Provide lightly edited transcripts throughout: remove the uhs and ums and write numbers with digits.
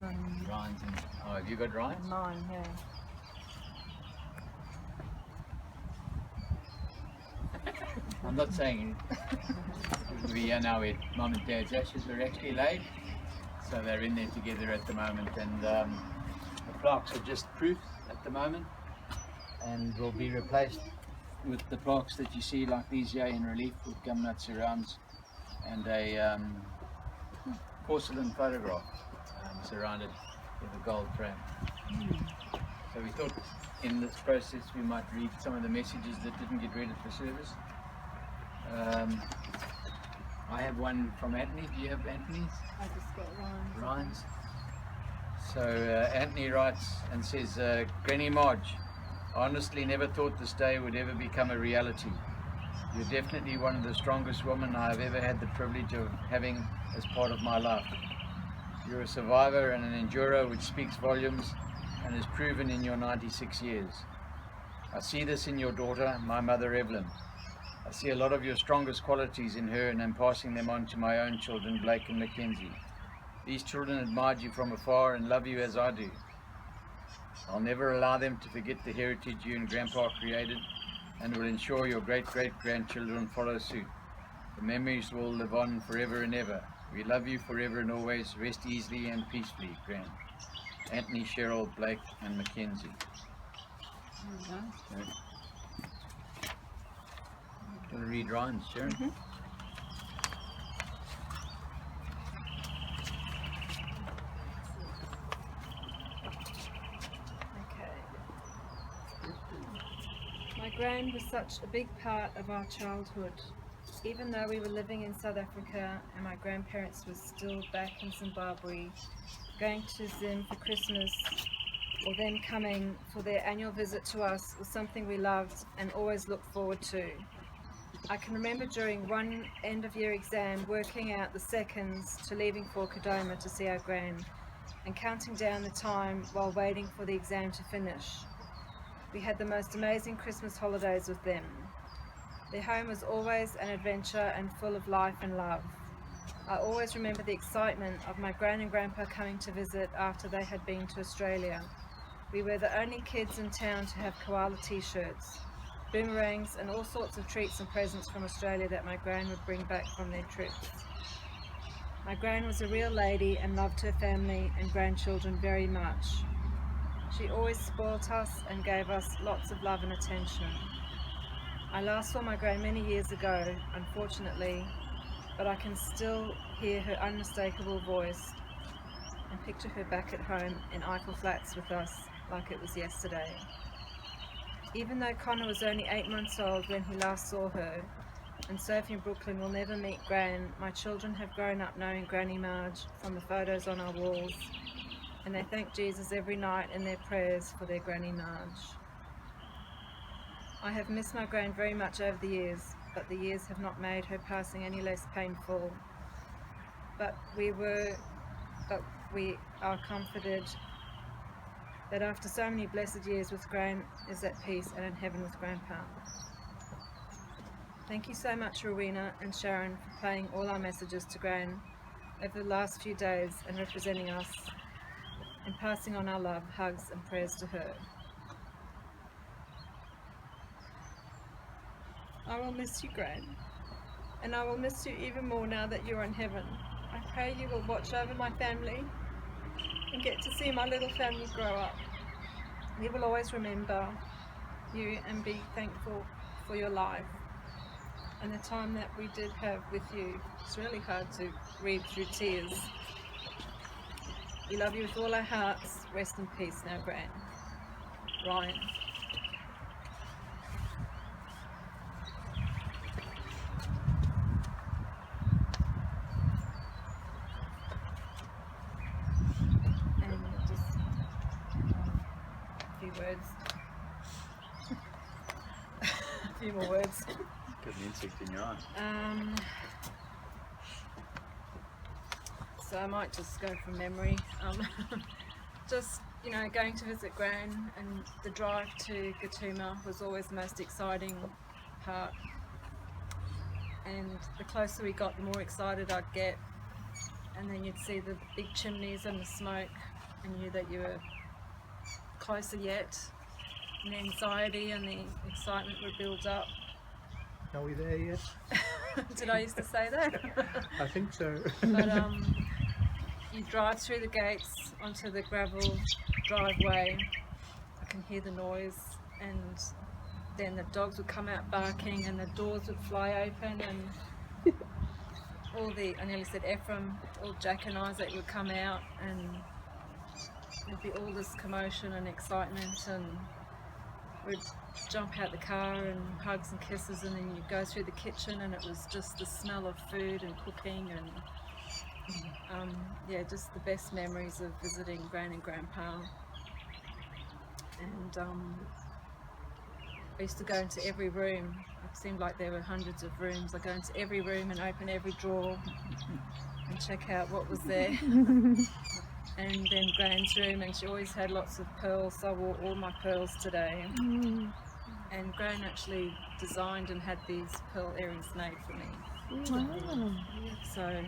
Ryan's in. Oh, have you got Ryan's? Mine, yeah. I'm not saying we are now at Mum and Dad's ashes are actually laid, so they're in there together at the moment, and the plaques are just proof at the moment, and will be replaced with the plaques that you see like these here in relief with gumnut surrounds and a porcelain photograph surrounded with a gold frame. So we thought in this process we might read some of the messages that didn't get read at the service. I have one from Anthony. Do you have Anthony's? I just got Ryan's. Ryan's. So Anthony writes and says, Granny Marge, I honestly never thought this day would ever become a reality. You're definitely one of the strongest women I have ever had the privilege of having as part of my life. You're a survivor and an endurer which speaks volumes and is proven in your 96 years. I see this in your daughter, my mother Evelyn. I see a lot of your strongest qualities in her, and I'm passing them on to my own children, Blake and Mackenzie. These children admire you from afar and love you as I do. I'll never allow them to forget the heritage you and Grandpa created, and will ensure your great-great-grandchildren follow suit. The memories will live on forever and ever. We love you forever and always. Rest easily and peacefully, Gran. Anthony, Cheryl, Blake and Mackenzie. Okay. Do you want to read Ryan's, Sharon? Mm-hmm. My gran was such a big part of our childhood. Even though we were living in South Africa and my grandparents were still back in Zimbabwe, going to Zim for Christmas or them coming for their annual visit to us was something we loved and always looked forward to. I can remember during one end-of-year exam working out the seconds to leaving for Kadoma to see our gran and counting down the time while waiting for the exam to finish. We had the most amazing Christmas holidays with them. Their home was always an adventure and full of life and love. I always remember the excitement of my gran and grandpa coming to visit after they had been to Australia. We were the only kids in town to have koala t-shirts, boomerangs and all sorts of treats and presents from Australia that my gran would bring back from their trips. My gran was a real lady and loved her family and grandchildren very much. She always spoilt us and gave us lots of love and attention. I last saw my gran many years ago, unfortunately, but I can still hear her unmistakable voice and picture her back at home in Eiffel Flats with us like it was yesterday. Even though Connor was only 8 months old when he last saw her, and Sophie and Brooklyn will never meet Gran, my children have grown up knowing Granny Marge from the photos on our walls, and they thank Jesus every night in their prayers for their Granny Marge. I have missed my Gran very much over the years, but the years have not made her passing any less painful. But we are comforted that after so many blessed years with Gran is at peace and in heaven with Grandpa. Thank you so much, Rowena and Sharon, for playing all our messages to Gran over the last few days and representing us and passing on our love, hugs and prayers to her. I will miss you, Gran, and I will miss you even more now that you're in heaven. I pray you will watch over my family and get to see my little family grow up. We will always remember you and be thankful for your life and the time that we did have with you. It's really hard to read through tears. We love you with all our hearts. Rest in peace now, Gran. Ryan. Words. A few more words. Got an insect in your eye. So I might just go from memory. Just, going to visit Gran and the drive to Gatuma was always the most exciting part. And the closer we got, the more excited I'd get. And then you'd see the big chimneys and the smoke and knew that you were closer yet, and the anxiety and the excitement would build up. Are we there yet? Did I used to say that? I think so. But you drive through the gates onto the gravel driveway. I can hear the noise, and then the dogs would come out barking, and the doors would fly open, and I nearly said Ephraim, all Jack and Isaac would come out, and there'd be all this commotion and excitement, and we'd jump out the car and hugs and kisses, and then you'd go through the kitchen and it was just the smell of food and cooking, and yeah, just the best memories of visiting Gran and Grandpa. And I used to go into every room. It seemed like there were hundreds of rooms. I go into every room and open every drawer and check out what was there. And then Gran's room, and she always had lots of pearls, so I wore all my pearls today. And Gran actually designed and had these pearl earrings made for me. Wow. So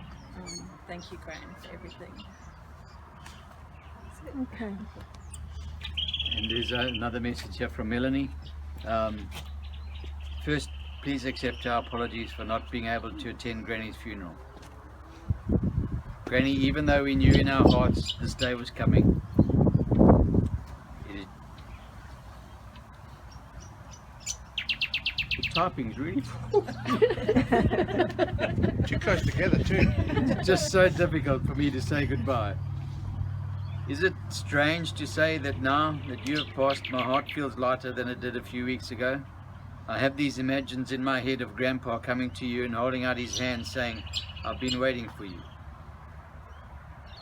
thank you, Gran, for everything. Okay. And there's another message here from Melanie. First, please accept our apologies for not being able to attend Granny's funeral. Granny, even though we knew in our hearts this day was coming, the typing's really Too close together too. just so difficult for me to say goodbye. Is it strange to say that now that you have passed, my heart feels lighter than it did a few weeks ago? I have these images in my head of Grandpa coming to you and holding out his hand saying, I've been waiting for you.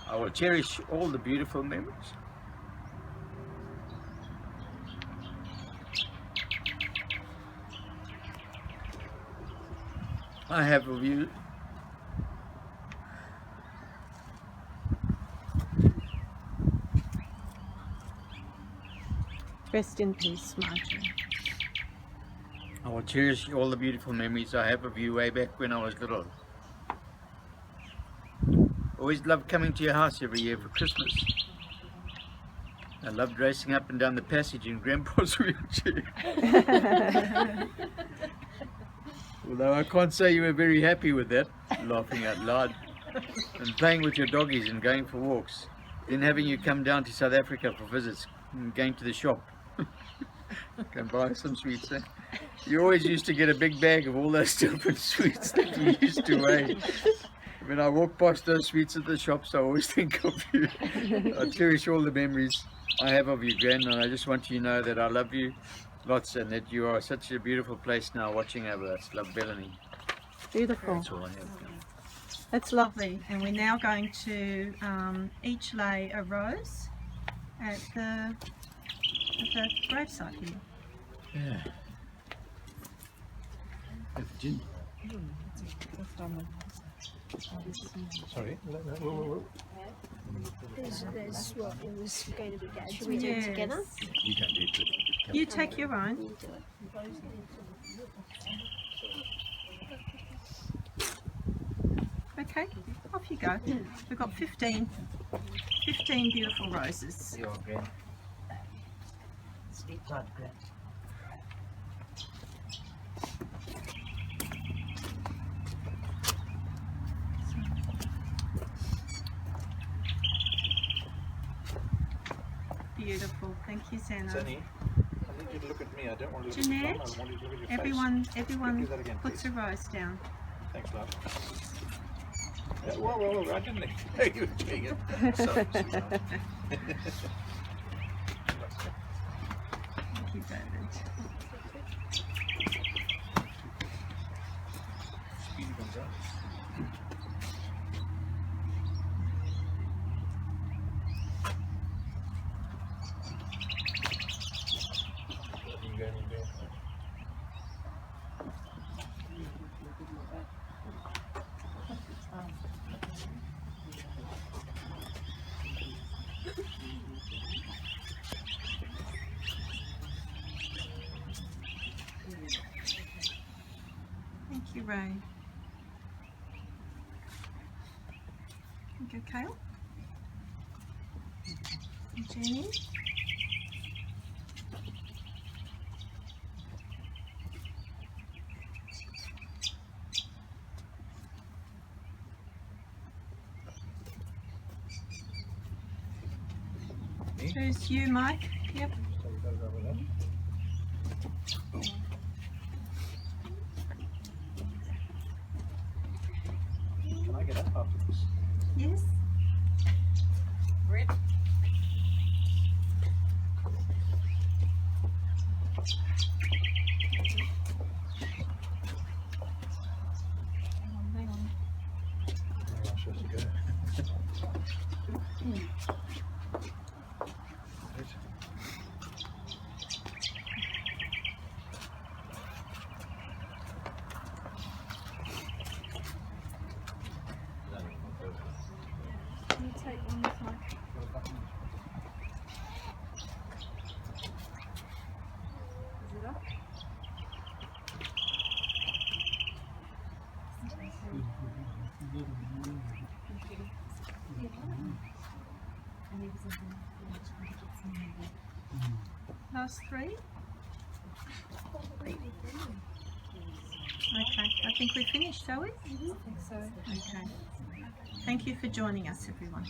I will cherish all the beautiful memories. I have of you. Rest in peace, Marjorie. I will cherish all the beautiful memories I have of you way back when I was little. Always loved coming to your house every year for Christmas. I loved racing up and down the passage in Grandpa's wheelchair. Although I can't say you were very happy with that, laughing out loud, and playing with your doggies and going for walks. Then having you come down to South Africa for visits and going to the shop. Go and buy some sweets, eh? You always used to get a big bag of all those different sweets that you used to weigh. When I walk past those sweets at the shops, I always think of you. I cherish all the memories I have of you, Gran, and I just want you to know that I love you lots and that you are such a beautiful place now watching over us. Love, Bellany. Beautiful. That's all I have. That's lovely. And we're now going to each lay a rose at the gravesite here. Yeah. Have a gin. Sorry. Whoa. There's what it was going to be done. Should we do it together? You can do it. You take your own. You do it. Okay, off you go. We've got 15 beautiful roses. You're Gran. Sleep tight, Gran. Beautiful. Thank you, Zana. Zanny, I need you to look at me. I don't want to look at Jeanette, your thumb. I want you to look at your Everyone Do that again, puts please. a rose down. face. Thanks, love. Yeah, whoa, I didn't know you were doing it. Sorry, sweetheart. Thank you, David. Speedy Gonzalez. Thank you, Ray. Thank you, Kale. Jenny. Who's you, Mike? Yep. Can I get up after this? Yes. Red. Hang on. Where am I supposed to go? Right. Can you take one with Mike? Is it up? Last three? Okay, I think we're finished, shall we? I think so. Okay. Thank you for joining us, everyone.